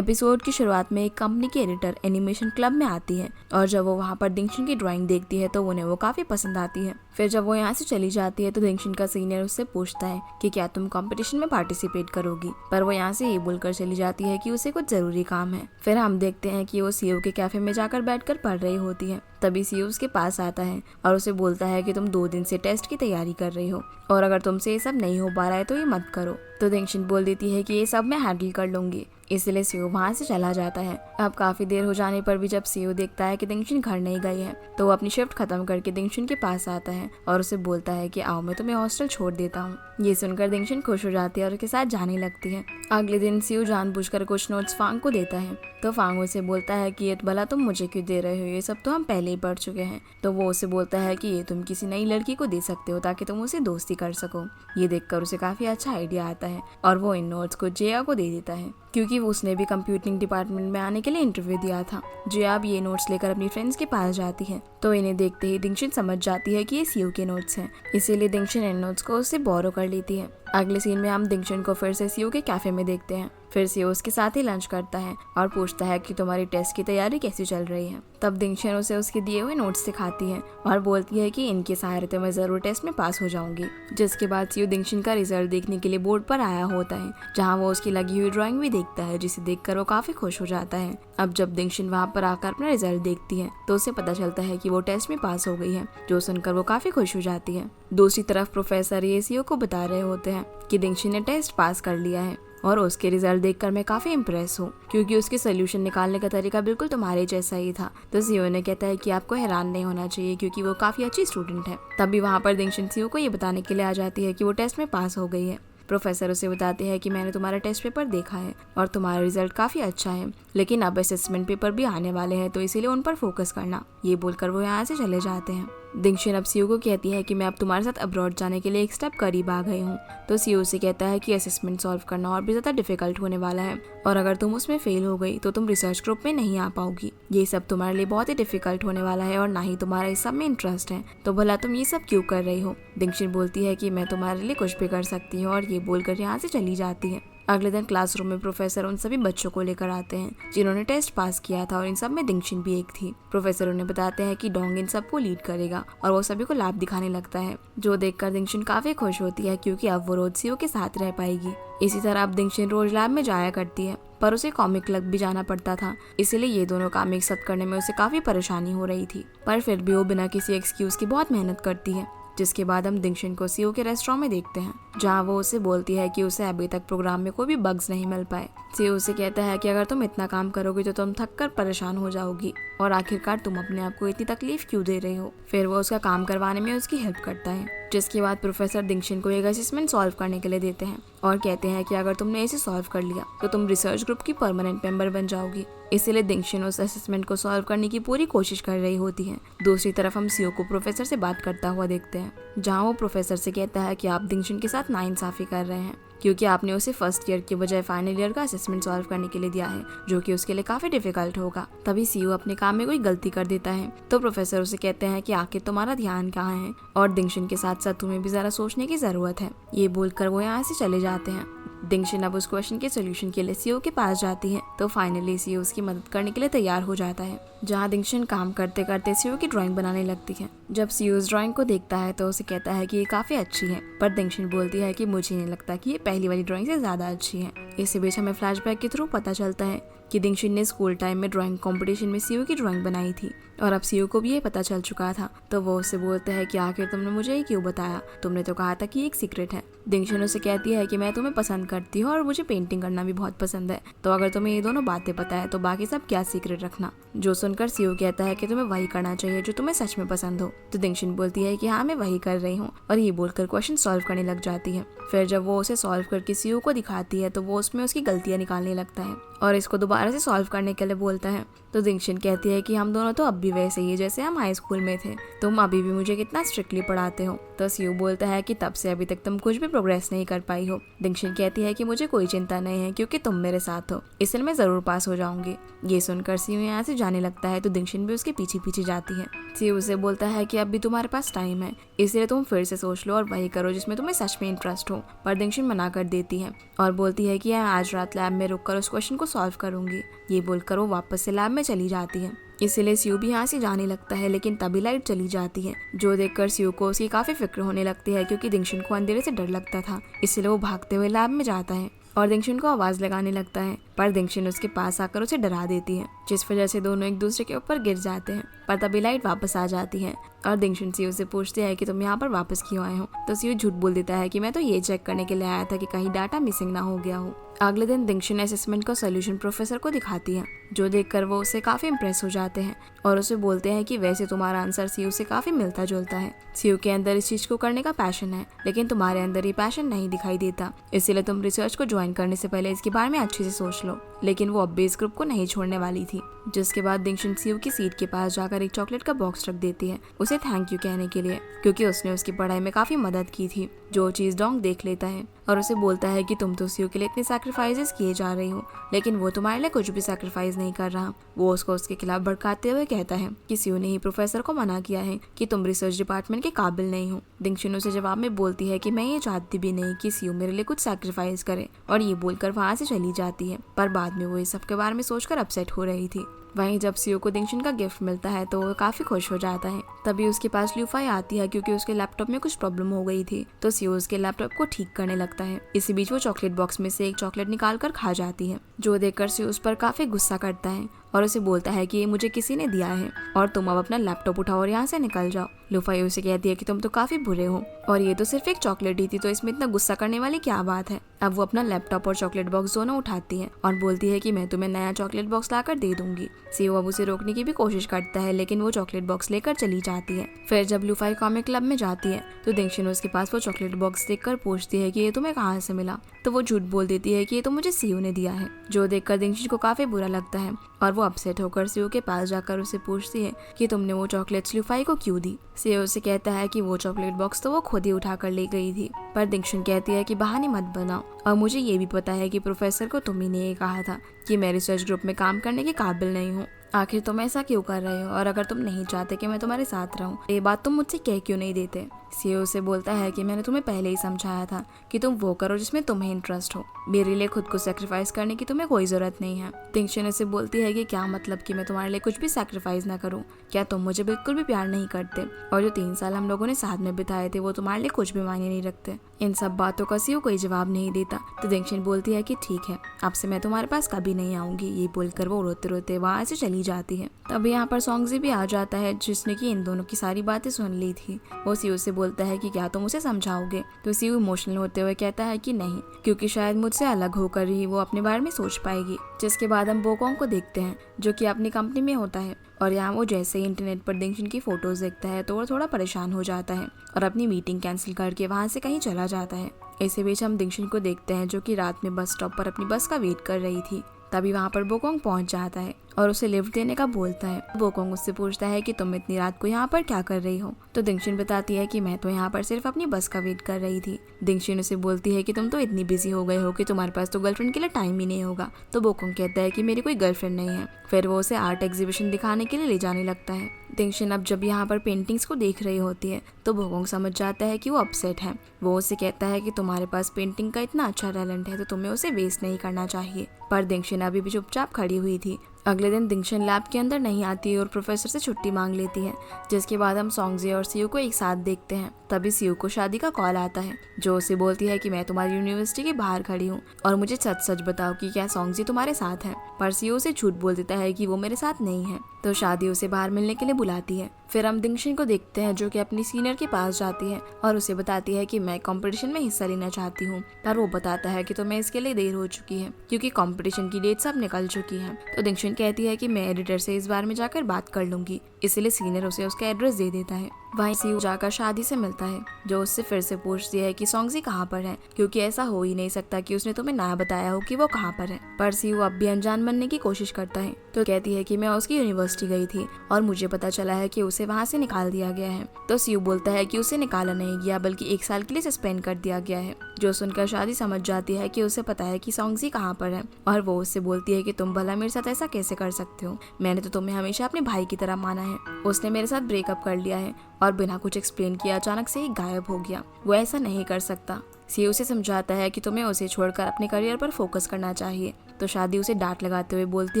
Episode की शुरुआत में एक कंपनी की एडिटर एनिमेशन क्लब में आती है और जब वो वहाँ पर दिंगशिन की ड्राइंग देखती है तो उन्हें वो काफी पसंद आती है। फिर जब वो यहाँ से चली जाती है तो दिंगशिन का सीनियर उससे पूछता है कि क्या तुम कंपटीशन में पार्टिसिपेट करोगी, पर वो यहाँ से ये बोलकर चली जाती है कि उसे कुछ जरूरी काम है। फिर हम देखते हैं कि वो सीईओ के कैफे में जाकर बैठकर पढ़ रही होती है। तभी सीईओ उसके पास आता है और उसे बोलता है कि तुम 2 दिन से टेस्ट की तैयारी कर रही हो और अगर तुमसे ये सब नहीं हो पा रहा है तो ये मत करो। तो दिंगशिन बोल देती है कि ये सब मैं हैंडल कर लूंगी, इसलिए सीईओ वहाँ से चला जाता है। अब काफी देर हो जाने पर भी जब सीईओ देखता है कि दिंगशिन घर नहीं गई है तो वो अपनी शिफ्ट खत्म करके दिंगशिन के पास आता है और उसे बोलता है कि आओ मैं तुम्हें हॉस्टल छोड़ देता हूँ। ये सुनकर दिंगशिन खुश हो जाती है और उसके साथ जाने लगती है। अगले दिन सीईओ जानबूझकर कुछ नोट्स फांग को देता है तो फांग उसे बोलता है कि ये भला तुम मुझे क्यों दे रहे हो, ये सब तो हम पहले ही पढ़ चुके हैं। तो वो उसे बोलता है कि ये तुम किसी नई लड़की को दे सकते हो ताकि तुम उसे दोस्ती कर सको। ये देखकर उसे काफी अच्छा आइडिया आता है और वो इन नोट्स को जिया को दे देता है क्योंकि उसने भी कंप्यूटिंग डिपार्टमेंट में आने के लिए इंटरव्यू दिया था। जिया अब ये नोट्स लेकर अपनी फ्रेंड्स के पास जाती है तो इन्हें देखते ही दिंगशिन समझ जाती है कि ये सीईओ के नोट्स हैं, इसीलिए दिंगशिन इन नोट्स को उससे बोरो कर लेती है। अगले सीन में हम दिंगशिन को फिर से सीईओ के कैफे में देखते हैं। फिर सीईओ उसके साथ ही लंच करता है और पूछता है कि तुम्हारी टेस्ट की तैयारी कैसी चल रही है। तब दिंगशिन उसे उसके दिए हुए नोट्स दिखाती है और बोलती है कि इनके सहारे तो मैं जरूर टेस्ट में पास हो जाऊंगी। जिसके बाद सीईओ दिंगशिन का रिजल्ट देखने के लिए बोर्ड पर आया होता है जहाँ वो उसकी लगी हुई ड्राइंग भी देखता है, जिसे देखकर वो काफी खुश हो जाता है। अब जब दिंगशिन वहाँ पर आकर अपना रिजल्ट देखती है तो उसे पता चलता है कि वो टेस्ट में पास हो गई है, जो सुनकर वो काफी खुश हो जाती है। दूसरी तरफ प्रोफेसर ये सीईओ को बता रहे होते हैं कि दिंगशिन ने टेस्ट पास कर लिया है और उसके रिजल्ट देखकर मैं काफी इम्प्रेस हूँ क्योंकि उसके सोल्यूशन निकालने का तरीका बिल्कुल तुम्हारे जैसा ही था। तो सीईओ ने कहता है कि आपको हैरान नहीं होना चाहिए क्योंकि वो काफी अच्छी स्टूडेंट है। तभी वहाँ पर दिंगशिन सीईओ को ये बताने के लिए आ जाती है कि वो टेस्ट में पास हो गई है। प्रोफेसर उसे बताते हैं कि मैंने तुम्हारा टेस्ट पेपर देखा है और तुम्हारा रिजल्ट काफी अच्छा है, लेकिन अब असेसमेंट पेपर भी आने वाले हैं तो इसीलिए उन पर फोकस करना। ये बोलकर वो यहाँ से चले जाते हैं। दिंगशिन अब सीईओ को कहती है कि मैं अब तुम्हारे साथ अब्रॉड जाने के लिए एक स्टेप करीब आ गई हूँ। तो सीईओ से कहता है कि असेसमेंट सॉल्व करना और भी ज्यादा डिफिकल्ट होने वाला है और अगर तुम उसमें फेल हो गई तो तुम रिसर्च ग्रुप में नहीं आ पाओगी। ये सब तुम्हारे लिए बहुत ही डिफिकल्ट होने वाला है और ना ही तुम्हारा इस सब में इंटरेस्ट है, तो भला तुम ये सब क्यों कर रही हो। दिंगशिन बोलती है कि मैं तुम्हारे लिए कुछ भी कर सकती हूँ और ये बोलकर यहाँ से चली जाती है। अगले दिन क्लासरूम में प्रोफेसर उन सभी बच्चों को लेकर आते हैं जिन्होंने टेस्ट पास किया था और इन सब में दिंगशिन भी एक थी। प्रोफेसर उन्हें बताते हैं कि डोंग इन सबको लीड करेगा और वो सभी को लाभ दिखाने लगता है, जो देखकर दिंगशिन काफी खुश होती है क्योंकि अब वो रोज सीईओ के साथ रह पाएगी। इसी तरह अब दिंगशिन रोज लैब में जाया करती है पर उसे कॉमिक क्लब भी जाना पड़ता था, इसीलिए ये दोनों काम एक साथ करने में उसे काफी परेशानी हो रही थी। पर फिर भी वो बिना किसी एक्सक्यूज की बहुत मेहनत करती है। जिसके बाद हम दिंगशिन को सीईओ के रेस्टोरेंट में देखते हैं जहाँ वो उसे बोलती है कि उसे अभी तक प्रोग्राम में कोई भी बग्स नहीं मिल पाए। सीईओ उसे कहता है कि अगर तुम इतना काम करोगी तो तुम थक कर परेशान हो जाओगी और आखिरकार तुम अपने आप को इतनी तकलीफ क्यों दे रहे हो। फिर वो उसका काम करवाने में उसकी हेल्प करता है। जिसके बाद प्रोफेसर दिंगशिन को एक असेसमेंट सॉल्व करने के लिए देते हैं और कहते हैं कि अगर तुमने इसे सॉल्व कर लिया तो तुम रिसर्च ग्रुप की परमानेंट मेंबर बन जाओगी। इसीलिए दिंगशिन उस असेसमेंट को सॉल्व करने की पूरी कोशिश कर रही होती है। दूसरी तरफ हम सीईओ को प्रोफेसर से बात करता हुआ देखते हैं जहाँ वो प्रोफेसर से कहता है कि आप दिंगशिन के साथ नाइंसाफी कर रहे हैं क्योंकि आपने उसे फर्स्ट ईयर के बजाय फाइनल ईयर का असेसमेंट सॉल्व करने के लिए दिया है, जो कि उसके लिए काफी डिफिकल्ट होगा। तभी सीईओ अपने काम में कोई गलती कर देता है तो प्रोफेसर उसे कहते हैं कि आखिर तुम्हारा ध्यान कहाँ है और दिंगशिन के साथ साथ तुम्हें भी जरा सोचने की जरूरत है। ये बोलकर वो यहाँ से चले जाते हैं। दिंगशिन अब उस क्वेश्चन के सोल्यूशन के लिए सीईओ के पास जाती है तो फाइनली सीईओ उसकी मदद करने के लिए तैयार हो जाता है, जहाँ दिंगशिन काम करते करते सीईओ की ड्राइंग बनाने लगती है। जब सीईओ उस ड्राइंग को देखता है तो उसे कहता है कि ये काफी अच्छी है, पर दिंगशिन बोलती है कि मुझे नहीं लगता कि ये पहली वाली ड्राइंग से ज्यादा अच्छी है। इसी बीच हमें फ्लैशबैक के थ्रू पता चलता है कि दिंगशिन ने स्कूल टाइम में ड्राइंग कंपटीशन में सीईओ की ड्राइंग बनाई थी और अब सीईओ को भी ये पता चल चुका था। तो वो उससे बोलते हैं कि आखिर तुमने मुझे ये क्यों बताया, तुमने तो कहा था कि एक सीक्रेट है। दिंगशिन उसे कहती है कि मैं तुम्हें पसंद करती हूँ और मुझे पेंटिंग करना भी बहुत पसंद है, तो अगर तुम्हें ये दोनों बातें पता है तो बाकी सब क्या सीक्रेट रखना। जो सुनकर सीईओ कहता है कि तुम्हें वही करना चाहिए जो तुम्हें सच में पसंद हो। तो दिंगशिन बोलती है कि हाँ मैं वही कर रही हूँ और ये बोलकर क्वेश्चन सॉल्व करने लग जाती है। फिर जब वो उसे सॉल्व करके सीईओ को दिखाती है तो वो उसमें उसकी गलतियां निकालने लगता है और इसको दोबारा से सॉल्व करने के लिए बोलता है। तो दिंगशिन कहती है कि हम दोनों तो अब भी वैसे ही जैसे हम हाई स्कूल में थे, तुम अभी भी मुझे कितना स्ट्रिक्टली पढ़ाते हो। तो सीईओ बोलता है कि तब से अभी तक तुम कुछ भी प्रोग्रेस नहीं कर पाई हो। दिंगशिन कहती है कि मुझे कोई चिंता नहीं है क्योंकि तुम मेरे साथ हो, इसलिए मैं जरूर पास हो जाऊंगी। ये सुनकर सीईओ यहाँ से जाने लगता है तो दिंगशिन भी उसके पीछे पीछे जाती है। सीईओ उसे बोलता है कि अब भी तुम्हारे पास टाइम है, इसलिए तुम फिर से सोच लो और वही करो जिसमें तुम्हें सच में इंटरेस्ट हो। पर दिंगशिन मना कर देती है और बोलती है कि मैं आज रात लैब में रुककर उस क्वेश्चन को सॉल्व करूंगी। दूंगी। ये बोलकर वो वापस से लैब में चली जाती है। इसीलिए सियू भी यहाँ से जाने लगता है, लेकिन तभी लाइट चली जाती है, जो देखकर सियू को उसकी काफी फिक्र होने लगती है, क्योंकि दिंगशुन को अंधेरे से डर लगता था। इसलिए वो भागते हुए लैब में जाता है और दिंगशुन को आवाज लगाने लगता है, पर दिंगशुन उसके पास आकर उसे डरा देती है, जिस वजह से दोनों एक दूसरे के ऊपर गिर जाते हैं। पर तभी लाइट वापस आ जाती है और दिंगशुन सियू से पूछते हैं कि तुम यहाँ पर वापस क्यों आए हो। तो सियू झूठ बोल देता है कि मैं तो ये चेक करने के लिए आया था कि कहीं डाटा मिसिंग ना हो गया हो। अगले दिन दिंगशुन असेसमेंट का सोल्यूशन प्रोफेसर को दिखाती है, जो देखकर वो उससे काफी इम्प्रेस हो जाते हैं और उसे बोलते हैं कि वैसे तुम्हारा आंसर सियू से काफी मिलता जुलता है। सियू के अंदर इस चीज को करने का पैशन है, लेकिन तुम्हारे अंदर ये पैशन नहीं दिखाई देता, इसीलिए तुम रिसर्च को ज्वाइन करने से पहले इसके बारे में अच्छे से सोच लो। लेकिन वो अब भी इस ग्रुप को नहीं छोड़ने वाली थी। जिसके बाद दिंगशुन सियू की सीट के पास जाकर एक चॉकलेट का बॉक्स रख देती है, उसे थैंक यू कहने के लिए, क्योंकि उसने उसकी पढ़ाई में काफी मदद की थी। जो चीज डोंग देख लेता है और उसे बोलता है कि तुम तो सियू के लिए इतने सैक्रिफाइसेस किए जा रही हो, लेकिन वो तुम्हारे लिए कुछ भी सैक्रिफाइस नहीं कर रहा। वो उसको उसके खिलाफ भड़काते हुए कहता है कि सियू ने ही प्रोफेसर को मना किया है कि तुम रिसर्च डिपार्टमेंट के काबिल नहीं हो। दिंगशुन उसे जवाब में बोलती है कि मैं ये चाहती भी नहीं कि सियू मेरे लिए कुछ सैक्रिफाइस करे, और ये बोलकर वहाँ से चली जाती है। पर बाद में वो इस सब के बारे में सोचकर अपसेट हो रही थी। वहीं जब सियू को दिंगशुन का गिफ्ट मिलता है तो वो काफी खुश हो जाता है। तभी उसके पास ल्यूफाई आती है, क्योंकि उसके लैपटॉप में कुछ प्रॉब्लम हो गई थी, तो सियू उसके लैपटॉप को ठीक करने लगता है। इसी बीच वो चॉकलेट बॉक्स में से एक चॉकलेट निकाल कर खा जाती है, जो देखकर सियू उस पर काफी गुस्सा करता है और उसे बोलता है कि ये मुझे किसी ने दिया है और तुम अब अपना लैपटॉप उठाओ और यहाँ से निकल जाओ। लूफाई उसे कहती है कि तुम तो काफी बुरे हो और ये तो सिर्फ एक चॉकलेट ही थी, तो इसमें इतना गुस्सा करने वाली क्या बात है। अब वो अपना लैपटॉप और चॉकलेट बॉक्स दोनों उठाती है और बोलती है कि मैं तुम्हें नया चॉकलेट बॉक्स लाकर दे दूंगी। सियू अब उसे रोकने की भी कोशिश करता है, लेकिन वो चॉकलेट बॉक्स लेकर चली जाती है। फिर जब लूफाई कॉमिक क्लब में जाती है तो दिंगशुन उसके पास वो चॉकलेट बॉक्स देखकर पूछती है कि ये तुम्हें कहाँ से मिला, तो वो झूठ बोल देती है कि ये तो मुझे सियू ने दिया है, जो देखकर दिंगशुन को काफी बुरा लगता है और वो अपसेट होकर सियू के पास जाकर उसे पूछती है कि तुमने वो चॉकलेट्स लूफाई को क्यों दी। सियू उसे कहता है कि वो चॉकलेट बॉक्स तो वो खुद ही उठा कर ले गई थी, पर दिंगशुन कहती है कि बहाने मत बनाओ, और मुझे ये भी पता है कि प्रोफेसर को तुम ही ने ये कहा था कि मैं रिसर्च ग्रुप में काम करने के काबिल नहीं हूँ। आखिर तुम ऐसा क्यों कर रहे हो, और अगर तुम नहीं चाहते कि मैं तुम्हारे साथ रहूं, ये बात तुम मुझसे कह क्यों नहीं देते। सीईओ से बोलता है कि मैंने तुम्हें पहले ही समझाया था कि तुम वो करो जिसमें तुम्हें इंटरेस्ट हो, मेरे लिए खुद को सेक्रीफाइस करने की तुम्हें कोई जरूरत नहीं है। दिंगशुन से बोलती है कि क्या मतलब कि मैं तुम्हारे लिए कुछ भी सेक्रीफाइस ना करूं, क्या तुम मुझे बिल्कुल भी प्यार नहीं करते, और जो 3 साल हम लोगों ने साथ में बिताए थे वो तुम्हारे लिए कुछ भी मायने नहीं रखते। इन सब बातों का सीईओ कोई जवाब नहीं देता, तो दिंगशुन बोलती है कि ठीक है, अब से मैं तुम्हारे पास कभी नहीं आऊंगी। ये बोलकर वो रोते रोते वहाँ से चली जाती है। तभी यहाँ पर सॉन्गजी भी आ जाता है, जिसने की इन दोनों की सारी बातें सुन ली थी। वो सीईओ से बोलता है कि क्या तुम उसे समझाओगे, तो सीईओ इमोशनल होते हुए कहता है कि नहीं, क्योंकि शायद मुझसे अलग होकर ही वो अपने बारे में सोच पाएगी। जिसके बाद हम बोकोंग को देखते हैं, जो कि अपनी कंपनी में होता है, और यहाँ वो जैसे ही इंटरनेट पर दिंगशुन की फोटोज देखता है तो वो थोड़ा परेशान हो जाता है और अपनी मीटिंग कैंसिल करके वहाँ से कहीं चला जाता है। इसी बीच हम दिंगशुन को देखते हैं, जो कि रात में बस स्टॉप पर अपनी बस का वेट कर रही थी। तभी वहाँ पर बोकोंग पहुँच जाता है और उसे लिफ्ट देने का बोलता है। बोकोंग उससे पूछता है कि तुम इतनी रात को यहाँ पर क्या कर रही हो, तो दिंगशुन बताती है कि मैं तो यहाँ पर सिर्फ अपनी बस का वेट कर रही थी। दिंगशुन उसे बोलती है कि तुम तो इतनी बिजी हो गए हो कि तुम्हारे पास तो गर्लफ्रेंड के लिए टाइम ही नहीं होगा। तो बोकोंग कहता है कि मेरी कोई गर्लफ्रेंड नहीं है। फिर वो उसे आर्ट एग्जीबिशन दिखाने के लिए ले जाने लगता है। दिंगशुन अब जब यहाँ पर पेंटिंग्स को देख रही होती है तो बोकोंग समझ जाता है कि वो अपसेट है। वो उसे कहता है कि तुम्हारे पास पेंटिंग का इतना अच्छा टैलेंट है तो तुम्हें उसे वेस्ट नहीं करना चाहिए। पर दिंगशुन अभी भी चुपचाप खड़ी हुई थी। अगले दिन दिंगशुन लैब के अंदर नहीं आती और प्रोफेसर से छुट्टी मांग लेती है। जिसके बाद हम सॉन्गजी और सीयू को एक साथ देखते हैं। तभी सीयू को शादी का कॉल आता है, जो उसे बोलती है कि मैं तुम्हारी यूनिवर्सिटी के बाहर खड़ी हूँ और मुझे सच सच बताओ कि क्या सॉन्गजी तुम्हारे साथ है। पर सीयू उसे झूठ बोल देता है कि वो मेरे साथ नहीं है, तो शादी उसे बाहर मिलने के लिए बुलाती है। फिर हम दिंगशुन को देखते हैं, जो कि अपनी सीनियर के पास जाती है और उसे बताती है कि मैं कंपटीशन में हिस्सा लेना चाहती हूँ। पर वो बताता है कि तुम्हें इसके लिए देर हो चुकी है, क्योंकि कंपटीशन की डेट सब निकल चुकी है। तो दिंगशुन कहती है कि मैं एडिटर से इस बारे में जाकर बात कर लूंगी, इसलिए सीनियर उसे उसका एड्रेस दे देता है। वहीं सीयू जाकर शादी से मिलता है, जो उससे फिर से पूछती है कि सॉन्गजी कहाँ पर है, क्योंकि ऐसा हो ही नहीं सकता कि उसने तुम्हें ना बताया हो कि वो कहाँ पर है। पर सीयू अब भी अनजान बनने की कोशिश करता है, तो कहती है कि मैं उसकी यूनिवर्सिटी गई थी और मुझे पता चला है कि उसे वहाँ से निकाल दिया गया है। तो सीयू बोलता है कि उसे निकाला नहीं गया, बल्कि 1 साल के लिए सस्पेंड कर दिया गया है, जो सुनकर शादी समझ जाती है कि उसे पता है कि सॉन्गजी कहाँ पर है और वो उससे बोलती है कि तुम भला मेरे साथ ऐसा कैसे कर सकते हो, मैंने तो तुम्हें हमेशा अपने भाई की तरह माना है, उसने मेरे साथ ब्रेकअप कर लिया है और बिना कुछ एक्सप्लेन किए अचानक से ही गायब हो गया, वो ऐसा नहीं कर सकता। सी उसे समझाता है कि तुम्हें उसे छोड़कर अपने करियर पर फोकस करना चाहिए, तो शादी उसे डांट लगाते हुए बोलती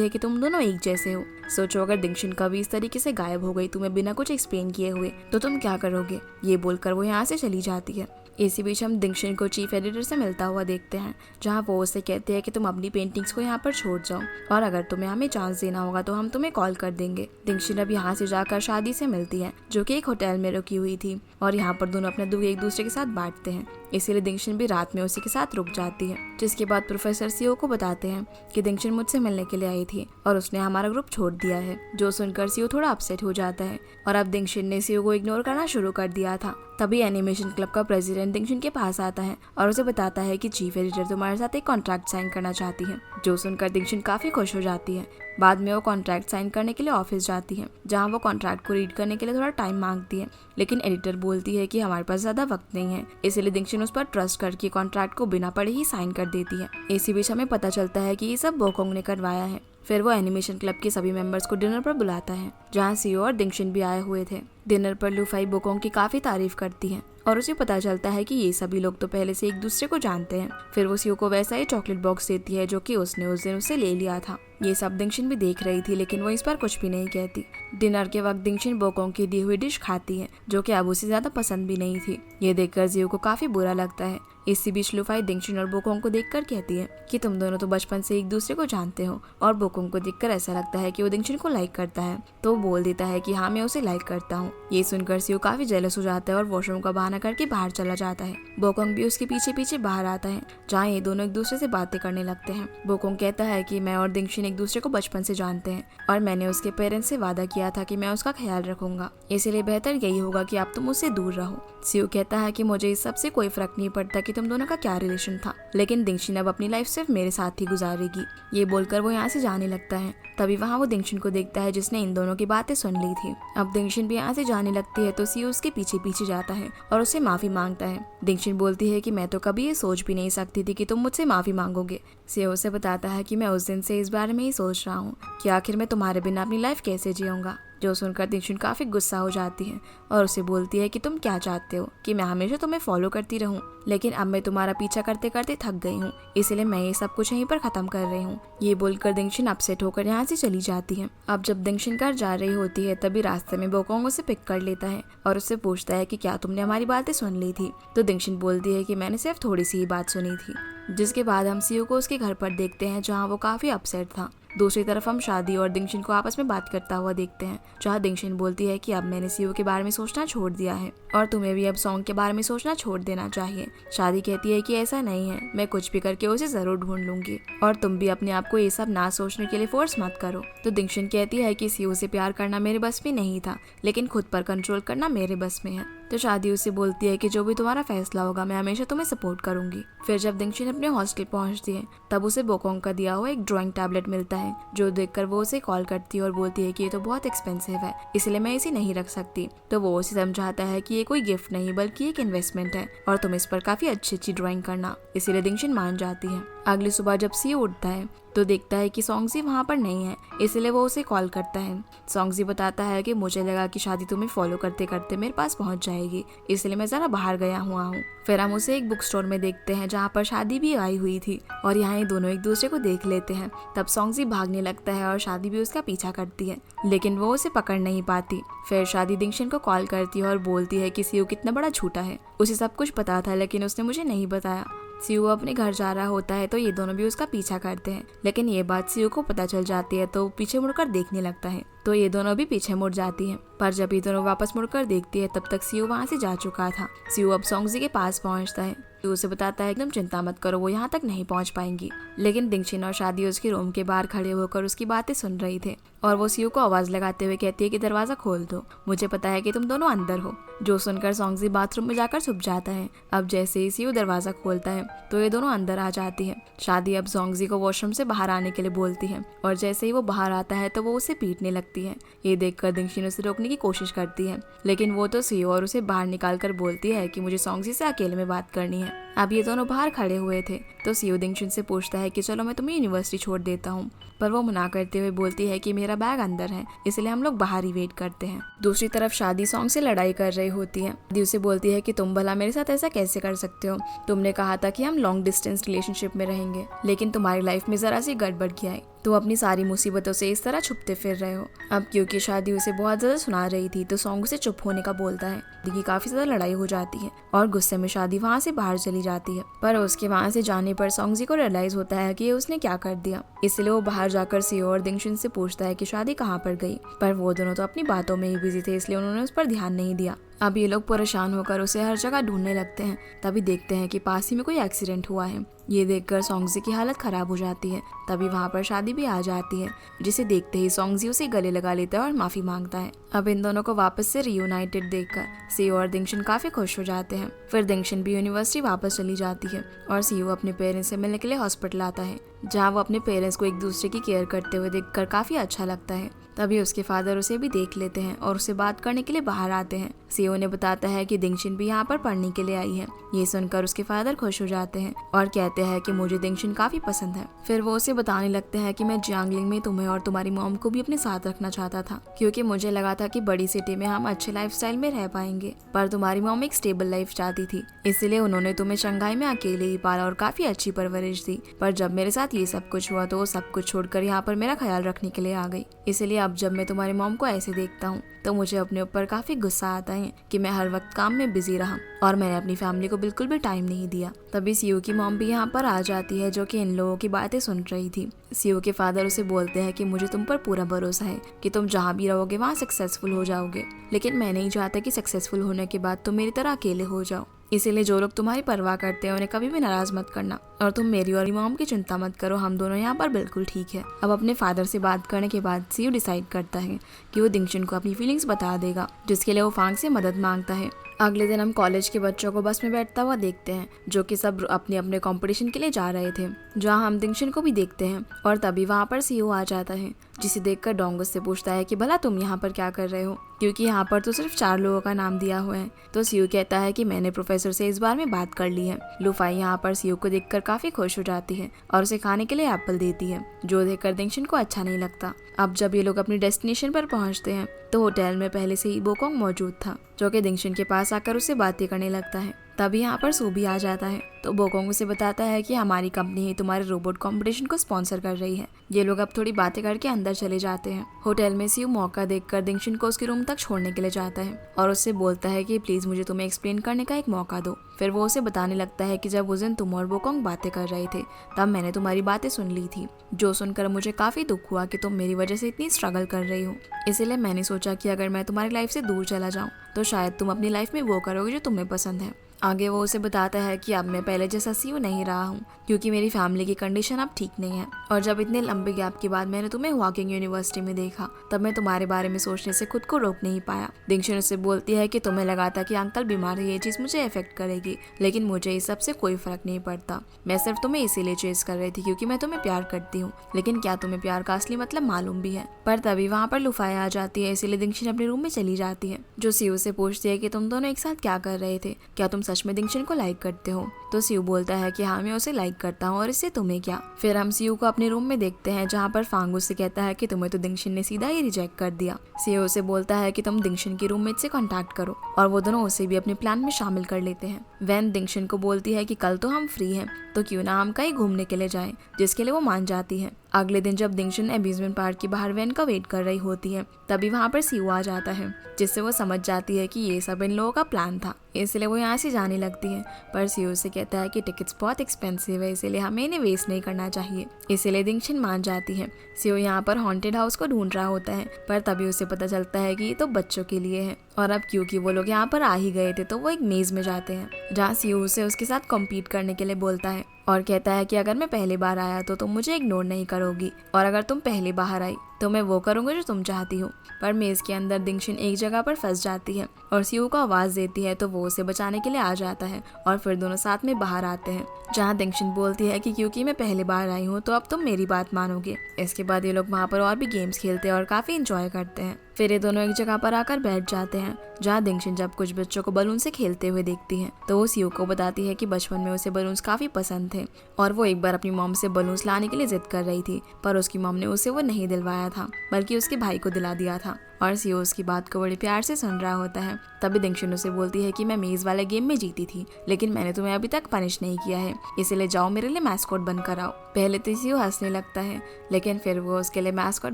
है कि तुम दोनों एक जैसे हो, सोचो अगर दिंगशिन कभी इस तरीके से गायब हो गई तुम्हें बिना कुछ एक्सप्लेन किए हुए तो तुम क्या करोगे। ये बोलकर वो यहाँ से चली जाती है। इसी बीच हम दिंगशिन को चीफ एडिटर से मिलता हुआ देखते हैं, जहाँ वो उसे कहते हैं कि तुम अपनी पेंटिंग्स को यहाँ पर छोड़ जाओ और अगर तुम्हें हमें चांस देना होगा तो हम तुम्हें कॉल कर देंगे। दिंगशिन अब यहाँ से जाकर शादी से मिलती है जो कि एक होटल में रुकी हुई थी और यहाँ पर दोनों अपने दुख एक दूसरे के साथ बांटते हैं, इसीलिए दिंगशिन भी रात में उसी के साथ रुक जाती है। जिसके बाद प्रोफेसर सीओ को बताते हैं कि दिंगशिन मुझसे मिलने के लिए आई थी और उसने हमारा ग्रुप छोड़ दिया है, जो सुनकर सीओ थोड़ा अपसेट हो जाता है और अब दिंगशिन ने सीओ को इग्नोर करना शुरू कर दिया था। तभी एनिमेशन क्लब का प्रेसिडेंट दिंगशिन के पास आता है और उसे बताता है कि चीफ एडिटर तुम्हारे साथ एक कॉन्ट्रैक्ट साइन करना चाहती है, जो सुनकर दिंगशिन काफी खुश हो जाती है। बाद में वो कॉन्ट्रैक्ट साइन करने के लिए ऑफिस जाती है, जहाँ वो कॉन्ट्रैक्ट को रीड करने के लिए थोड़ा टाइम मांगती है, लेकिन एडिटर बोलती है कि हमारे पास ज्यादा वक्त नहीं है, इसलिए दिंगशिन उस पर ट्रस्ट करके कॉन्ट्रैक्ट को बिना पढ़े ही साइन कर देती है। इसी बीच हमें पता चलता है कि ये सब बोकोंग ने करवाया है। फिर वो एनिमेशन क्लब के सभी मेंबर्स को डिनर पर बुलाता है, जहाँ सीओ और दिंगशिन भी आए हुए थे। डिनर पर लूफाई बोकोंग की काफी तारीफ करती है और उसे पता चलता है कि ये सभी लोग तो पहले से एक दूसरे को जानते हैं। फिर वो सीओ को वैसा ही चॉकलेट बॉक्स देती है जो कि उसने उस दिन उससे ले लिया था। ये सब दिंगशिन भी देख रही थी, लेकिन वो इस पर कुछ भी नहीं कहती। डिनर के वक्त दिंगशिन बोकोंग की दी हुई डिश खाती है, जो कि अब उसे ज्यादा पसंद भी नहीं थी। ये देखकर जियो को काफी बुरा लगता है। इसी बीच लूफाई दिंगशिन और बोकोंग को देखकर कहती है कि तुम दोनों तो बचपन से एक दूसरे को जानते हो, और बोकोंग को देखकर ऐसा लगता है कि वो दिंगशिन को लाइक करता है, तो वो बोल देता है कि हाँ मैं उसे लाइक करता हूँ। ये सुनकर सीओ काफी जेलस हो जाता है और वॉशरूम का बहाना करके बाहर चला जाता है। बोकोंग भी उसके पीछे पीछे बाहर आता है, जहाँ ये दोनों एक दूसरे से बातें करने लगते हैं। बोकोंग कहता है कि मैं और दिंगशिन एक दूसरे को बचपन से जानते हैं और मैंने उसके पेरेंट्स से वादा किया था कि मैं उसका ख्याल रखूंगा, इसलिए बेहतर यही होगा कि आप तुम उससे दूर रहो। सीओ कहता है कि मुझे इस सबसे कोई फर्क नहीं पड़ता कि तुम दोनों का क्या रिलेशन था, लेकिन दिंगशिन अब अपनी लाइफ सिर्फ मेरे साथ ही गुजारेगी। ये बोलकर वो यहाँ से जाने लगता है। तभी वहाँ वो दिंगशिन को देखता है जिसने इन दोनों की बातें सुन ली थी। अब दिंगशिन भी यहाँ से जाने लगती है तो सीओ उसके पीछे पीछे जाता है और उससे माफी मांगता है। दिंगशिन बोलती है कि मैं तो कभी ये सोच भी नहीं सकती थी कि तुम मुझसे माफी मांगोगे। सीओ उसे बताता है कि मैं उस दिन से इस बारे में ही सोच रहा हूँ कि आखिर मैं तुम्हारे बिना अपनी लाइफ कैसे जीऊंगा, जो सुनकर दिंगशिन काफी गुस्सा हो जाती है और उसे बोलती है कि तुम क्या चाहते हो कि मैं हमेशा तुम्हें फॉलो करती रहूं, लेकिन अब मैं तुम्हारा पीछा करते करते थक गई हूँ, इसलिए मैं ये सब कुछ यहीं पर खत्म कर रही हूँ। ये बोलकर दिंगशिन अपसेट होकर यहाँ से चली जाती है। अब जब दिंगशिन घर जा रही होती है तभी रास्ते में बोकोंग उसे पिक कर लेता है और उससे पूछता है कि क्या तुमने हमारी बातें सुन ली थी, तो दिंगशिन बोलती है कि मैंने सिर्फ थोड़ी सी ही बात सुनी थी। जिसके बाद हम सीओ को उसके घर पर देखते हैं, जहाँ वो काफी अपसेट था। दूसरी तरफ हम शादी और दिंगशिन को आपस में बात करता हुआ देखते हैं, जहाँ दिंगशिन बोलती है कि अब मैंने सीओ के बारे में सोचना छोड़ दिया है और तुम्हें भी अब सॉन्ग के बारे में सोचना छोड़ देना चाहिए। शादी कहती है कि ऐसा नहीं है, मैं कुछ भी करके उसे जरूर ढूंढ लूंगी और तुम भी अपने आप को ये सब ना सोचने के लिए फोर्स मत करो। तो दिंगशिन कहती है कि सीओ से प्यार करना मेरे बस में नहीं था, लेकिन खुद पर कंट्रोल करना मेरे बस में है। तो शादी उसे बोलती है कि जो भी तुम्हारा फैसला होगा मैं हमेशा तुम्हें सपोर्ट करूंगी। फिर जब दिंगशिन अपने हॉस्टल पहुंचती है तब उसे बोकोंग का दिया हुआ एक ड्राइंग टैबलेट मिलता है, जो देखकर वो उसे कॉल करती है और बोलती है कि ये तो बहुत एक्सपेंसिव है, इसलिए मैं इसे नहीं रख सकती। तो वो उसे समझाता है कि ये कोई गिफ्ट नहीं बल्कि एक इन्वेस्टमेंट है और तुम इस पर काफी अच्छी अच्छी ड्राइंग करना, इसीलिए दिंगशिन मान जाती है। अगली सुबह जब सीओ उठता है तो देखता है कि सॉन्गजी वहाँ पर नहीं है, इसलिए वो उसे कॉल करता है। सॉन्गजी बताता है कि मुझे लगा कि शादी तुम्हें फॉलो करते करते मेरे पास पहुँच जाएगी, इसलिए मैं जरा बाहर गया हुआ हूँ। फिर हम उसे एक बुक स्टोर में देखते हैं जहाँ पर शादी भी आई हुई थी और यहाँ ये दोनों एक दूसरे को देख लेते हैं। तब सॉन्गजी भागने लगता है और शादी भी उसका पीछा करती है, लेकिन वो उसे पकड़ नहीं पाती। फिर शादी दिंगशिन को कॉल करती है और बोलती है कि सीओ कितना बड़ा झूठा है, उसे सब कुछ पता था लेकिन उसने मुझे नहीं बताया। सीओ अपने घर जा रहा होता है तो ये दोनों भी उसका पीछा करते हैं, लेकिन ये बात सीओ को पता चल जाती है तो पीछे मुड़कर देखने लगता है, तो ये दोनों भी पीछे मुड़ जाती हैं। पर जब ये दोनों वापस मुड़कर देखती है तब तक सीओ वहाँ से जा चुका था। सीओ अब सॉन्गजी के पास पहुँचता है, तो उसे बताता है एकदम चिंता मत करो, वो यहाँ तक नहीं पहुँच पाएंगी। लेकिन दिंगशिन और शादी उसके रूम के बाहर खड़े होकर उसकी बातें सुन रही थे और वो सीओ को आवाज लगाते हुए कहती है कि दरवाजा खोल दो, मुझे पता है कि तुम दोनों अंदर हो। जो सुनकर सॉन्गजी बाथरूम में जाकर छुप जाता है। अब जैसे ही सीओ दरवाजा खोलता है तो ये दोनों अंदर आ जाती है। शादी अब सॉन्गजी को वॉशरूम से बाहर आने के लिए बोलती है और जैसे ही वो बाहर आता है तो वो उसे पीटने लगती है। ये देखकर दिंगशिन उसे रोकने की कोशिश करती है, लेकिन वो तो सीओ और उसे बाहर निकाल कर बोलती है कि मुझे सॉन्गजी से अकेले में बात करनी है। है। अब ये दोनों बाहर खड़े हुए थे तो सीयू दिंगशुन से पूछता है कि चलो मैं तुम्हें यूनिवर्सिटी छोड़ देता हूँ, पर वो मना करते हुए बोलती है कि मेरा बैग अंदर है, इसलिए हम लोग बाहर ही वेट करते हैं। दूसरी तरफ शादी सॉन्ग से लड़ाई कर रही होती है। दी उसे बोलती है कि तुम भला मेरे साथ ऐसा कैसे कर सकते हो, तुमने कहा था कि हम लॉन्ग डिस्टेंस रिलेशनशिप में रहेंगे, लेकिन तुम्हारी लाइफ में जरा सी गड़बड़ किया है, तुम अपनी सारी मुसीबतों से इस तरह छुपते फिर रहे हो। अब क्योंकि शादी उसे बहुत ज्यादा सुना रही थी तो सॉन्ग उसे चुप होने का बोलता है। दी की काफी ज्यादा लड़ाई हो जाती है और गुस्से में शादी वहाँ से बाहर चली जाती है, पर उसके वहाँ से जाने पर सॉन्गजी को रियलाइज होता है कि उसने क्या कर दिया। इसलिए वो बाहर जाकर सीओ और दिंगशुन से पूछता है कि शादी कहाँ पर गई, पर वो दोनों तो अपनी बातों में ही बिजी थे, इसलिए उन्होंने उस पर ध्यान नहीं दिया। अब ये लोग परेशान होकर उसे हर जगह ढूंढने लगते हैं। तभी देखते हैं कि पास ही में कोई एक्सीडेंट हुआ है। ये देखकर सॉन्गजी की हालत खराब हो जाती है। तभी वहाँ पर शादी भी आ जाती है, जिसे देखते ही सॉन्गजी उसे गले लगा लेता है और माफी मांगता है। अब इन दोनों को वापस से रियूनाइटेड देखकर सीओ और दिंगशुन काफी खुश हो जाते हैं। फिर दिंगशुन भी यूनिवर्सिटी वापस चली जाती है और सीओ अपने पेरेंट्स से मिलने के लिए हॉस्पिटल आता है, जहाँ वो अपने पेरेंट्स को एक दूसरे की केयर करते हुए देखकर काफी अच्छा लगता है। तभी उसके फादर उसे भी देख लेते हैं और उससे बात करने के लिए बाहर आते हैं। सीओ ने बताता है कि दिंगशुन भी यहाँ पर पढ़ने के लिए आई है। ये सुनकर उसके फादर खुश हो जाते हैं और कहते हैं कि मुझे दिंगशुन काफी पसंद है। फिर वो उसे बताने लगते हैं कि मैं जियांगलिंग में तुम्हें और तुम्हारी मॉम को भी अपने साथ रखना चाहता था, क्योंकि मुझे लगा था कि बड़ी सिटी में हम अच्छे लाइफस्टाइल में रह पाएंगे, पर तुम्हारी मॉम एक स्टेबल लाइफ चाहती थी, इसलिए उन्होंने तुम्हें शंघाई में अकेले ही पाला और काफी अच्छी परवरिश दी। पर जब मेरे साथ ये सब कुछ हुआ तो वो सब कुछ छोड़कर यहाँ पर मेरा ख्याल रखने के लिए आ गई। इसलिए अब जब मैं तुम्हारी मॉम को ऐसे देखता हूँ तो मुझे अपने ऊपर काफी गुस्सा आता है कि मैं हर वक्त काम में बिजी रहा और मैंने अपनी फैमिली को बिल्कुल भी टाइम नहीं दिया। तभी सीयू की मॉम भी यहाँ पर आ जाती है, जो कि इन लोगों की बातें सुन रही थी। सीयू के फादर उसे बोलते हैं कि मुझे तुम पर पूरा भरोसा है कि तुम जहाँ भी रहोगे वहाँ सक्सेसफुल हो जाओगे, लेकिन मैं नहीं चाहता कि सक्सेसफुल होने के बाद तुम मेरी तरह अकेले हो जाओ। इसीलिए जो लोग तुम्हारी परवाह करते हैं उन्हें कभी भी नाराज मत करना, और तुम मेरी और मॉम की चिंता मत करो, हम दोनों यहाँ पर बिल्कुल ठीक है। अब अपने फादर से बात करने के बाद सीयू डिसाइड करता है कि वो दिंगशुन को अपनी फीलिंग्स बता देगा, जिसके लिए वो फांग से मदद मांगता है। अगले दिन हम कॉलेज के बच्चों को बस में बैठता हुआ देखते हैं, जो कि सब अपने अपने कंपटीशन के लिए जा रहे थे, जहां हम दिंगशुन को भी देखते हैं। और तभी वहां पर सीओ आ जाता है, जिसे देखकर डोंग से पूछता है कि भला तुम यहाँ पर क्या कर रहे हो, क्योंकि यहाँ पर तो सिर्फ 4 लोगों का नाम दिया हुआ है। तो सीओ कहता है कि मैंने प्रोफेसर से इस बार में बात कर ली है। लुफाई यहाँ पर सीओ को देखकर काफी खुश हो जाती है और उसे खाने के लिए एप्पल देती है, जो देखकर दिंगशुन को अच्छा नहीं लगता। अब जब ये लोग अपनी डेस्टिनेशन पर पहुंचते हैं तो होटल में पहले से ही बोकोंग मौजूद था, जो कि दिंगशुन के पास आकर उससे बातें करने लगता है। तभी यहाँ पर सू भी आ जाता है, तो बोकोंग उसे बताता है कि हमारी कंपनी ही तुम्हारे रोबोट कंपटीशन को स्पॉन्सर कर रही है। ये लोग अब थोड़ी बातें करके अंदर चले जाते हैं। होटल में सीयू मौका देखकर दिंगशुन को उसके रूम तक छोड़ने के लिए जाता है और उससे बोलता है कि प्लीज मुझे तुम्हें एक्सप्लेन करने का एक मौका दो। फिर वो उसे बताने लगता है कि जब उस दिन तुम और बोकोंग बातें कर रहे थे तब मैंने तुम्हारी बातें सुन ली थी, जो सुनकर मुझे काफी दुख हुआ कि तुम मेरी वजह से इतनी स्ट्रगल कर रही हो। इसीलिए मैंने सोचा कि अगर मैं तुम्हारी लाइफ से दूर चला जाऊं तो शायद तुम अपनी लाइफ में वो करोगे जो तुम्हें पसंद है। आगे वो उसे बताता है कि अब मैं पहले जैसा सीयू नहीं रहा हूँ, क्योंकि मेरी फैमिली की कंडीशन अब ठीक नहीं है, और जब इतने लंबे गैप के बाद मैंने तुम्हें वॉकिंग यूनिवर्सिटी में देखा तब मैं तुम्हारे बारे में सोचने से खुद को रोक नहीं पाया। दिंगशुन उससे बोलती है कि तुम्हें लगा था कि अंकल बीमार है, ये चीज मुझे इफेक्ट करेगी, लेकिन मुझे इस सबसे कोई फर्क नहीं पड़ता। मैं सिर्फ तुम्हें इसीलिए चेस कर रही थी क्योंकि मैं तुम्हें प्यार करती हूँ, लेकिन क्या तुम्हें प्यार का असली मतलब मालूम भी है। पर तभी वहाँ पर लुफाई आ जाती है, इसीलिए दिंगशुन अपने रूम में चली जाती है, जो सीयू से पूछती है कि तुम दोनों एक साथ क्या कर रहे थे, क्या तुम सच में दिंगशुन को लाइक करते हो। तो सीयू बोलता है कि हाँ मैं उसे लाइक करता हूँ और इससे तुम्हें क्या। फिर हम सीयू को अपने रूम में देखते हैं, जहाँ पर फांग उससे कहता है कि तुम्हें तो दिंगशुन ने सीधा ही रिजेक्ट कर दिया। सीयू उसे बोलता है कि तुम दिंगशुन की रूममेट से कांटेक्ट करो, और वो दोनों उसे भी अपने प्लान में शामिल कर लेते हैं। वैन दिंगशुन को बोलती है कि कल तो हम फ्री हैं, तो क्यों ना हम कहीं घूमने के लिए जाएं, जिसके लिए वो मान जाती है। अगले दिन जब दिंगशुन अम्यूजमेंट पार्क के बाहर वैन का वेट कर रही होती है, तभी वहाँ पर सीयू आ जाता है, जिससे वो समझ जाती है कि ये सब इन लोगों का प्लान था, इसलिए वो यहाँ से जाने लगती है। पर सीयू से कहता है कि टिकट्स बहुत एक्सपेंसिव है, इसलिए हमें इन्हें वेस्ट नहीं करना चाहिए, इसलिए दिंगशुन मान जाती है। सीयू यहाँ पर हॉन्टेड हाउस को ढूंढ रहा होता है, पर तभी उसे पता चलता है कि ये तो बच्चों के लिए है, और अब क्योंकि वो लोग यहाँ पर आ ही गए थे तो वो एक मेज में जाते हैं, जहाँ सीयू उसे उसके साथ कम्पीट करने के लिए बोलता है और कहता है कि अगर मैं पहली बार आया तो तुम मुझे इग्नोर नहीं करोगी, और अगर तुम पहली बार आई तो मैं वो करूँगी जो तुम चाहती हो। पर मेज के अंदर दिंगशुन एक जगह पर फंस जाती है और सीयू को आवाज़ देती है, तो वो उसे बचाने के लिए आ जाता है और फिर दोनों साथ में बाहर आते हैं, जहाँ दिंगशुन बोलती है कि क्योंकि मैं पहली बार आई हूँ तो अब तुम मेरी बात मानोगे। इसके बाद ये लोग वहाँ पर और भी गेम्स खेलते हैं और काफ़ी इंजॉय करते हैं। फिर ये दोनों एक जगह पर आकर बैठ जाते हैं जहाँ दिंगशन जब कुछ बच्चों को बलून से खेलते हुए देखती है तो वो सीयू को बताती है कि बचपन में उसे बलून्स काफी पसंद थे और वो एक बार अपनी मॉम से बलून्स लाने के लिए जिद कर रही थी, पर उसकी मॉम ने उसे वो नहीं दिलवाया था बल्कि उसके भाई को दिला दिया था। और सीयू उसकी बात को बड़े प्यार से सुन रहा होता है। तभी दिंगशन उसे बोलती है कि मैं मेज वाले गेम में जीती थी, लेकिन मैंने तुम्हें अभी तक पनिश नहीं किया है, इसीलिए जाओ मेरे लिए मैस्कॉट बनकर आओ। पहले तो सीयू हंसने लगता है, लेकिन फिर वो उसके लिए मैस्कॉट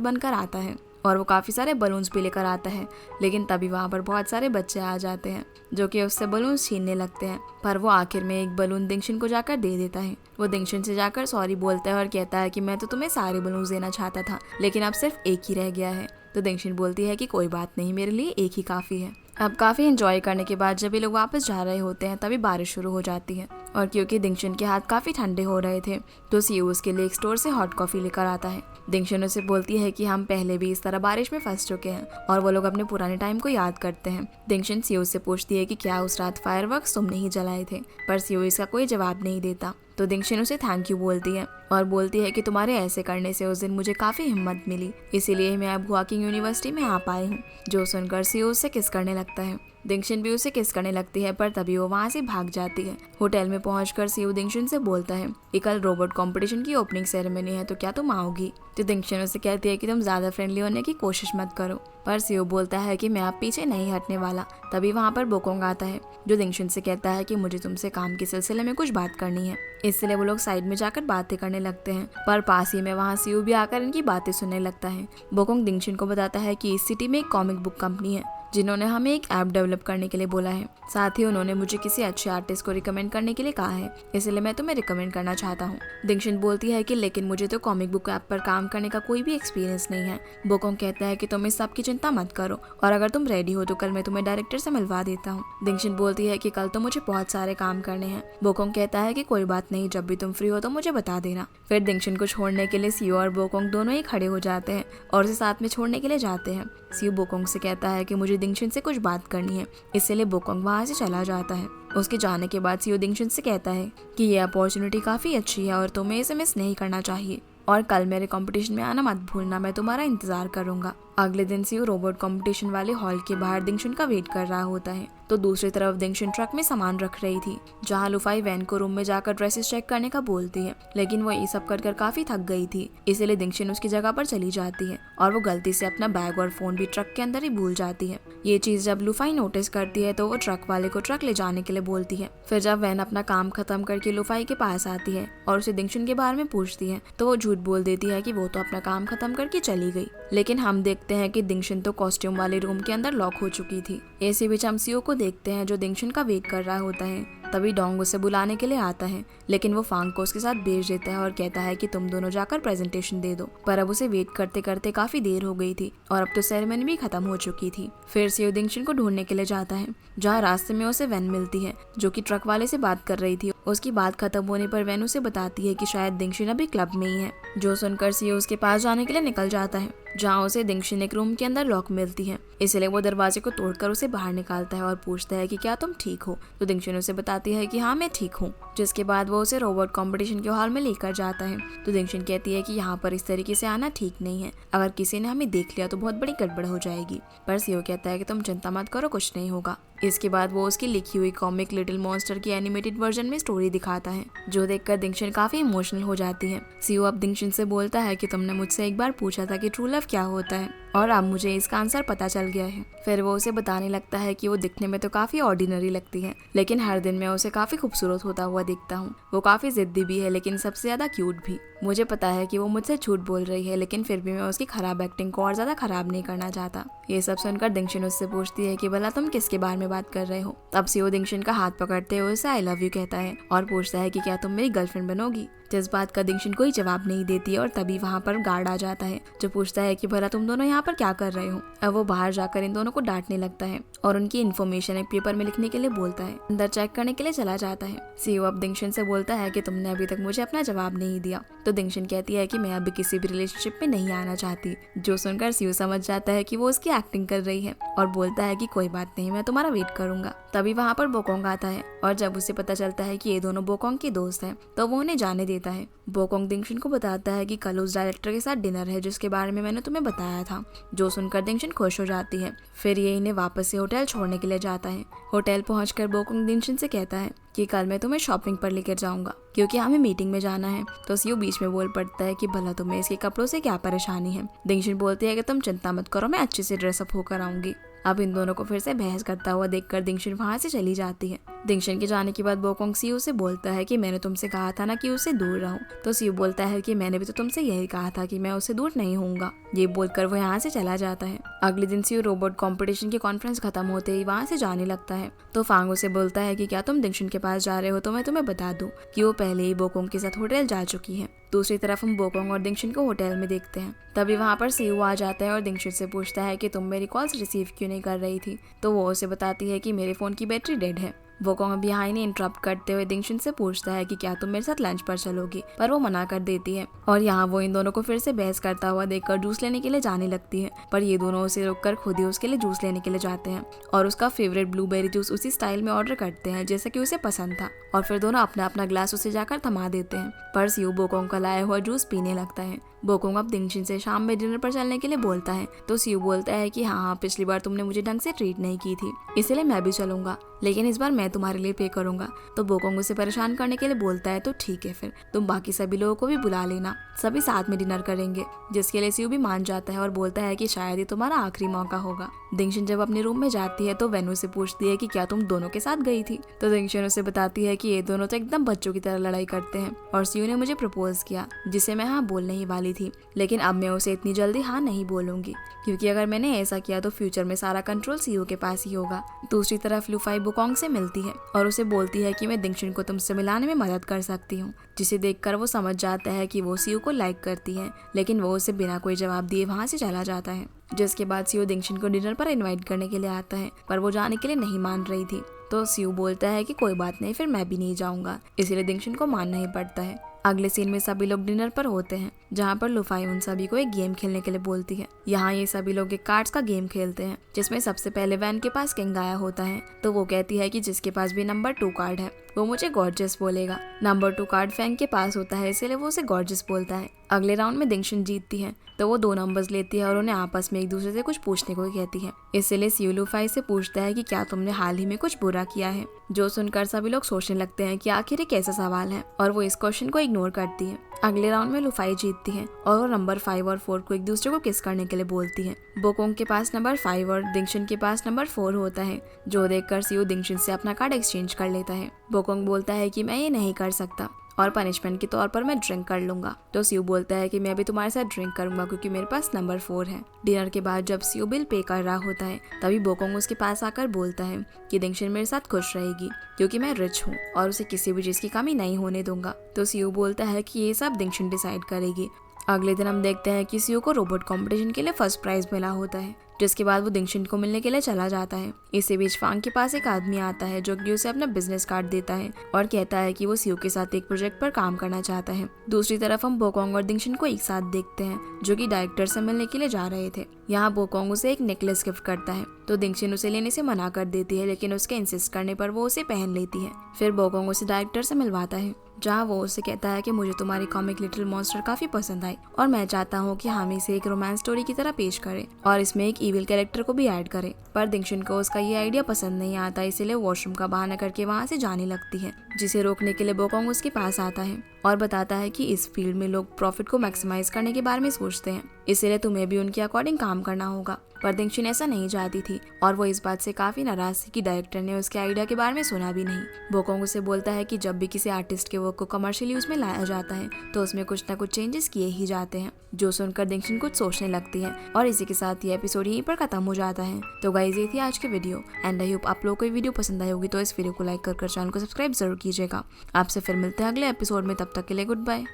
बनकर आता है और वो काफी सारे बलून्स भी लेकर आता है। लेकिन तभी वहाँ पर बहुत सारे बच्चे आ जाते हैं जो कि उससे बलून्स छीनने लगते हैं, पर वो आखिर में एक बलून दिंगशन को जाकर दे देता है। वो दिंगशन से जाकर सॉरी बोलता है और कहता है कि मैं तो तुम्हें सारे बलून्स देना चाहता था, लेकिन अब सिर्फ एक ही रह गया है। तो दिंगशन बोलती है कि कोई बात नहीं, मेरे लिए एक ही काफी है। अब काफी एंजॉय करने के बाद जब ये लोग वापस जा रहे होते हैं तभी बारिश शुरू हो जाती है और क्योंकि दिंगशन के हाथ काफी ठंडे हो रहे थे तो सीयू उसके लिए एक स्टोर से हॉट कॉफी लेकर आता है। दिंगशन उसे बोलती है कि हम पहले भी इस तरह बारिश में फंस चुके हैं और वो लोग अपने पुराने टाइम को याद करते हैं। दिंगशन सीयू से पूछती है कि क्या उस रात फायरवर्क्स तुमने ही जलाए थे, पर सीयू इसका कोई जवाब नहीं देता। तो दिंगशन उसे थैंक यू बोलती है और बोलती है कि तुम्हारे ऐसे करने से उस दिन मुझे काफी हिम्मत मिली, इसीलिए मैं अब हुआकिंग यूनिवर्सिटी में आ पाई हूँ। जो सुनकर सीयू उससे किस करने लगता है। दिंगशन भी उसे किस करने लगती है, पर तभी वो वहाँ से भाग जाती है। होटल में पहुंचकर सीयू दिंगशन से बोलता है कि कल रोबोट कंपटीशन की ओपनिंग सेरेमनी है, तो क्या तुम आओगी। तो दिंगशन उसे कहती है कि तुम ज्यादा फ्रेंडली होने की कोशिश मत करो, पर सीयू बोलता है कि मैं अब पीछे नहीं हटने वाला। तभी वहाँ पर बोकोंग आता है जो दिंगशन से कहता है कि मुझे तुमसे काम के सिलसिले में कुछ बात करनी है। इसलिए वो लोग साइड में जाकर बातें करने लगते हैं, पर पास ही में वहाँ सीयू भी आकर इनकी बातें सुनने लगता है। बोकोंग दिंगशन को बताता है कि इस सिटी में एक कॉमिक बुक कंपनी है जिन्होंने हमें एक ऐप डेवलप करने के लिए बोला है। साथ ही उन्होंने मुझे किसी अच्छे आर्टिस्ट को रिकमेंड करने के लिए कहा है, इसलिए मैं तुम्हें रिकमेंड करना चाहता हूँ। दिंगशन बोलती है कि लेकिन मुझे तो कॉमिक बुक ऐप पर काम करने का कोई भी एक्सपीरियंस नहीं है। बोकोंग कहता है कि तुम इस सब की चिंता मत करो और अगर तुम रेडी हो तो कल मैं तुम्हें डायरेक्टर से मिलवा देता हूँ। दिंगशन बोलती है कि कल तो मुझे बहुत सारे काम करने हैं। बोकोंग कहता है कि कोई बात नहीं, जब भी तुम फ्री हो तो मुझे बता देना। फिर दिंगशन को छोड़ने के लिए सीयू और बोकोंग दोनों ही खड़े हो जाते हैं और उसे साथ में छोड़ने के लिए जाते हैं। सीयू बोकोंग से कहता है कि मुझे दिंगशन से कुछ बात करनी है, इसलिए बोकोंग वहाँ से चला जाता है। उसके जाने के बाद सीयू दिंगशन से कहता है कि ये अपॉर्चुनिटी काफी अच्छी है और तुम्हें इसे मिस नहीं करना चाहिए और कल मेरे कंपटीशन में आना मत भूलना, मैं तुम्हारा इंतजार करूंगा। अगले दिन सीयू रोबोट कंपटीशन वाले हॉल के बाहर दिंगशन का वेट कर रहा होता है तो दूसरी तरफ दिंगशन ट्रक में सामान रख रही थी जहाँ लुफाई वैन को रूम में जाकर ड्रेसेस चेक करने का बोलती है, लेकिन वो ये सब कर काफी थक गई थी, इसलिए दिंगशन उसकी जगह पर चली जाती है और वो गलती से अपना बैग और फोन भी ट्रक के अंदर ही भूल जाती है। ये चीज जब लुफाई नोटिस करती है तो वो ट्रक वाले को ट्रक ले जाने के लिए बोलती है। फिर जब वैन अपना काम खत्म करके लुफाई के पास आती है और उसे दिंगशन के बारे में पूछती है तो वो झूठ बोल देती है कि वो तो अपना काम खत्म करके चली गई। लेकिन हम देखते हैं कि दिंगशन तो कॉस्ट्यूम वाले रूम के अंदर लॉक हो चुकी थी। ऐसे बीच हम सीयू को देखते हैं जो दिंगशन का वेट कर रहा होता है। तभी डोंग उसे बुलाने के लिए आता है, लेकिन वो फांग को उसके साथ भेज देता है और कहता है कि तुम दोनों जाकर प्रेजेंटेशन दे दो। पर अब उसे वेट करते करते काफी देर हो गई थी और अब तो सेरेमनी भी खत्म हो चुकी थी। फिर सीयू दिंगशन को ढूंढने के लिए जाता है जहाँ रास्ते में उसे वैन मिलती है जो कि ट्रक वाले से बात कर रही थी। उसकी बात खत्म होने पर वैन उसे बताती है कि शायद दिंगशन अभी क्लब में ही है। जो सुनकर सीयू उसके पास जाने के लिए निकल जाता है जहाँ उसे दिंगशन एक रूम के अंदर लॉक मिलती है, इसलिए वो दरवाजे को तोड़कर उसे बाहर निकालता है और पूछता है कि क्या तुम ठीक हो। तो दिंगशन उसे बताती है कि हाँ मैं ठीक हूँ, जिसके बाद वो उसे रोबोट कंपटीशन के हॉल में लेकर जाता है। तो दिंगशन कहती है कि यहाँ पर इस तरीके से आना ठीक नहीं है, अगर किसी ने हमें देख लिया तो बहुत बड़ी गड़बड़ हो जाएगी। पर सीयू कहता है कि तुम चिंता मत करो, कुछ नहीं होगा। इसके बाद वो उसकी लिखी हुई कॉमिक लिटिल मॉन्स्टर की एनिमेटेड वर्जन में स्टोरी दिखाता है, जो देखकर दिंगशन काफी इमोशनल हो जाती है। सीयू अब दिंगशन से बोलता है कि तुमने मुझसे एक बार पूछा था कि ट्रू लव क्या होता है और अब मुझे इसका आंसर पता चल गया है। फिर वो उसे बताने लगता है कि वो दिखने में तो काफी ऑर्डिनरी लगती है, लेकिन हर दिन मैं उसे काफी खूबसूरत होता हुआ दिखता हूँ। वो काफी जिद्दी भी है, लेकिन सबसे ज्यादा क्यूट भी। मुझे पता है कि वो मुझसे झूठ बोल रही है, लेकिन फिर भी मैं उसकी खराब एक्टिंग को और ज्यादा खराब नहीं करना चाहता। ये सब सुनकर दिंगशन उससे पूछती है कि भला तुम किसके बारे में बात कर रहे हो। तब सीयू दिंगशन का हाथ पकड़ते हुए उसे आई लव यू कहता है और पूछता है कि क्या तुम मेरी गर्लफ्रेंड बनोगी। जिस बात का दिंगशन कोई जवाब नहीं देती और तभी वहाँ पर गार्ड आ जाता है जो पूछता है कि भला तुम दोनों यहाँ पर क्या कर रहे हो। अब वो बाहर जाकर इन दोनों को डांटने लगता है और उनकी इन्फॉर्मेशन एक पेपर में लिखने के लिए बोलता है। अंदर चेक करने के लिए चला जाता है। सीयू अब दिंगशन से बोलता है कि तुमने अभी तक मुझे अपना जवाब नहीं दिया। तो दिंगशन कहती है कि मैं अभी किसी भी रिलेशनशिप में नहीं आना चाहती। जो सुनकर सीयू समझ जाता है कि वो उसकी एक्टिंग कर रही है और बोलता है कि कोई बात नहीं, मैं तुम्हारा वेट करूंगा। तभी वहाँ पर बोकोंग आता है और जब उसे पता चलता है कि ये दोनों बोकोंग के दोस्त हैं तो वो उन्हें जाने देता है। बोकोंग दिंगशन को बताता है कि कल उस डायरेक्टर के साथ डिनर है जिसके बारे में मैंने तुम्हें बताया था, जो सुनकर दिंगशन खुश हो जाती है। फिर ये इन्हें वापस से होटल छोड़ने के लिए जाता है। होटल पहुंचकर बोकोंग दिंगशन से कहता है कि कल मैं तुम्हें शॉपिंग पर लेकर जाऊंगा क्योंकि हमें मीटिंग में जाना है। तो सियो बीच में बोल पड़ता है कि भला तुम्हें इसके कपड़ों से क्या परेशानी है। दिंगशन बोलती है कि तुम चिंता मत करो, मैं अच्छे से ड्रेसअप होकर आऊंगी। अब इन दोनों को फिर से बहस करता हुआ देखकर दिंगशन वहां से चली जाती है। दिंगशन के जाने के बाद बोकोंग सियो से बोलता है कि मैंने तुमसे कहा था ना कि उससे दूर रहो। तो सियो बोलता है कि मैंने भी तो तुमसे यही कहा था कि मैं उससे दूर नहीं होऊंगा। ये बोलकर वो यहाँ से चला जाता है। अगले दिन सियो रोबोट कंपटीशन की कॉन्फ्रेंस खत्म होते ही वहाँ से जाने लगता है। तो फांग उसे बोलता है कि क्या तुम दिंगशन के पास जा रहे हो तो मैं तुम्हें बता दूं कि वो पहले ही बोकोंग के साथ होटल जा चुकी है। दूसरी तरफ हम बोकोंग और दिंगशन को होटल में देखते हैं। तभी वहाँ पर सियो आ जाता है और दिंगशन से पूछता है कि तुम मेरी कॉल्स रिसीव क्यों नहीं कर रही थी। तो वो उसे बताती है कि मेरे फोन की बैटरी डेड है। बोकोंग अब यहाँ इन्हें इंटरप्ट करते हुए दिंगशन से पूछता है कि क्या तुम मेरे साथ लंच पर चलोगी, पर वो मना कर देती है। और यहाँ वो इन दोनों को फिर से बहस करता हुआ देखकर जूस लेने के लिए जाने लगती है, पर ये दोनों उसे रोककर खुद ही उसके लिए जूस लेने के लिए जाते हैं और उसका फेवरेट ब्लूबेरी जूस उसी स्टाइल में ऑर्डर करते हैं जैसा कि उसे पसंद था। और फिर दोनों अपना अपना ग्लास उसे जाकर थमा देते हैं, पर सियो बोकोंग का लाया हुआ जूस पीने लगता है। बोकोंग अब दिंगशन से शाम में डिनर पर चलने के लिए बोलता है। तो सियो बोलता है कि हाँ, पिछली बार तुमने मुझे ढंग से ट्रीट नहीं की थी, इसलिए मैं भी चलूंगा, लेकिन इस बार मैं तुम्हारे लिए पे करूंगा। तो बोकोंग उसे परेशान करने के लिए बोलता है तो ठीक है, फिर तुम बाकी सभी लोगों को भी बुला लेना, सभी साथ में डिनर करेंगे। जिसके लिए सियो भी मान जाता है और बोलता है कि शायद ये तुम्हारा आखिरी मौका होगा। दिंगशन जब अपने रूम में जाती है तो वेनु से पूछती है कि क्या तुम दोनों के साथ गई थी। तो दिंगशन उसे बताती है कि ये दोनों तो एकदम बच्चों की तरह लड़ाई करते हैं और सियो ने मुझे प्रपोज किया जिसे मैं हाँ बोलने ही वाली थी, लेकिन अब मैं उसे इतनी जल्दी हाँ नहीं बोलूंगी क्योंकि अगर मैंने ऐसा किया तो फ्यूचर में सारा कंट्रोल सियो के पास ही होगा। दूसरी तरफ लुफाई बोकोंग से मिलती है और उसे बोलती है कि मैं दिंगशन को तुमसे मिलाने में मदद कर सकती हूँ, जिसे देखकर वो समझ जाता है कि वो सियो को लाइक करती है, लेकिन वो उसे बिना कोई जवाब दिए वहाँ से चला जाता है। जिसके बाद सियो दिंगशन को डिनर पर इनवाइट करने के लिए आता है, पर वो जाने के लिए नहीं मान रही थी। तो सियो बोलता है कि कोई बात नहीं, फिर मैं भी नहीं जाऊंगा, इसीलिए दिंगशन को मानना ही पड़ता है। अगले सीन में सभी लोग डिनर पर होते हैं जहाँ पर लुफाई उन सभी को एक गेम खेलने के लिए बोलती है। यहाँ ये सभी लोग एक कार्ड्स का गेम खेलते हैं जिसमें सबसे पहले वैन के पास किंग आया होता है। तो वो कहती है कि जिसके पास भी नंबर 2 कार्ड है वो मुझे गॉर्जियस बोलेगा। नंबर 2 कार्ड फैंग के पास होता है, इसलिए वो उसे गॉर्जियस बोलता है। अगले राउंड में दिंगशन जीतती है तो वो 2 नंबर्स लेती है और उन्हें आपस में एक दूसरे से कुछ पूछने को कहती है। इसलिए सियो लुफाई से पूछता है कि क्या तुमने हाल ही में कुछ बुरा किया है, जो सुनकर सभी लोग सोचने लगते हैं कि आखिर ये कैसा सवाल है और वो इस क्वेश्चन को इग्नोर करती है। अगले राउंड में लुफाई जीतती है और वो नंबर 5 और 4 को एक दूसरे को किस करने के लिए बोलती है। बोकोंग के पास नंबर 5 और दिंगशन के पास नंबर 4 होता है, जो देखकर सियो दिंगशन से अपना कार्ड एक्सचेंज कर लेता है। बोकोंग बोलता है कि मैं ये नहीं कर सकता और पनिशमेंट के तौर पर मैं ड्रिंक कर लूंगा। तो सियो बोलता है कि मैं भी तुम्हारे साथ ड्रिंक करूंगा क्योंकि मेरे पास नंबर 4 है। डिनर के बाद जब सियो बिल पे कर रहा होता है तभी बोकोंग उसके पास आकर बोलता है कि दिंगशन मेरे साथ खुश रहेगी क्योंकि मैं रिच हूँ और उसे किसी भी चीज की कमी नहीं होने दूंगा। तो सियो बोलता है कि ये सब दिंगशन डिसाइड करेगी। अगले दिन हम देखते हैं कि सियो को रोबोट कंपटीशन के लिए फर्स्ट प्राइज मिला होता है, जिसके बाद वो दिंगशन को मिलने के लिए चला जाता है। इसी बीच फांग के पास एक आदमी आता है जो कि उसे अपना बिजनेस कार्ड देता है और कहता है कि वो सियो के साथ एक प्रोजेक्ट पर काम करना चाहता है। दूसरी तरफ हम बोकोंग और दिंगशन को एक साथ देखते हैं जो कि डायरेक्टर से मिलने के लिए जा रहे थे। यहाँ बोकोंग उसे एक नेकलेस गिफ्ट करता है तो दिंगशन उसे लेने से मना कर देती है, लेकिन उसके इंसिस्ट करने पर वो उसे पहन लेती है। फिर बोकोंग उसे डायरेक्टर से मिलवाता है जहाँ वो उसे कहता है कि मुझे तुम्हारी कॉमिक लिटिल मॉन्स्टर काफी पसंद आई और मैं चाहता हूँ कि हम इसे एक रोमांस स्टोरी की तरह पेश करें और इसमें एक इविल कैरेक्टर को भी ऐड करें। पर दिंगशन को उसका ये आइडिया पसंद नहीं आता, इसलिए वॉशरूम का बहाना करके वहाँ से जाने लगती है, जिसे रोकने के लिए बोकोंग उसके पास आता है और बताता है कि इस फील्ड में लोग प्रॉफिट को मैक्सिमाइज करने के बारे में सोचते हैं, इसलिए तुम्हें भी उनके अकॉर्डिंग काम करना होगा। पर दिंगशन ऐसा नहीं चाहती थी और वो इस बात से काफी नाराज थी कि डायरेक्टर ने उसके आइडिया के बारे में सुना भी नहीं। बोकोंग उसे बोलता है कि जब भी किसी आर्टिस्ट के वर्क को कमर्शियल यूज में लाया जाता है तो उसमें कुछ ना कुछ चेंजेस किए ही जाते हैं, जो सुनकर दिंगशन कुछ सोचने लगती है। और इसी के साथ ये एपिसोड यहीं पर खत्म हो जाता है। तो गाइस, ये थी आज की वीडियो एंड आई होप आप लोगों को ये वीडियो पसंद आई होगी। तो इस वीडियो को लाइक कर चैनल को सब्सक्राइब जरूर कीजिएगा। आपसे फिर मिलते हैं अगले एपिसोड में, तब तक के लिए गुड बाय।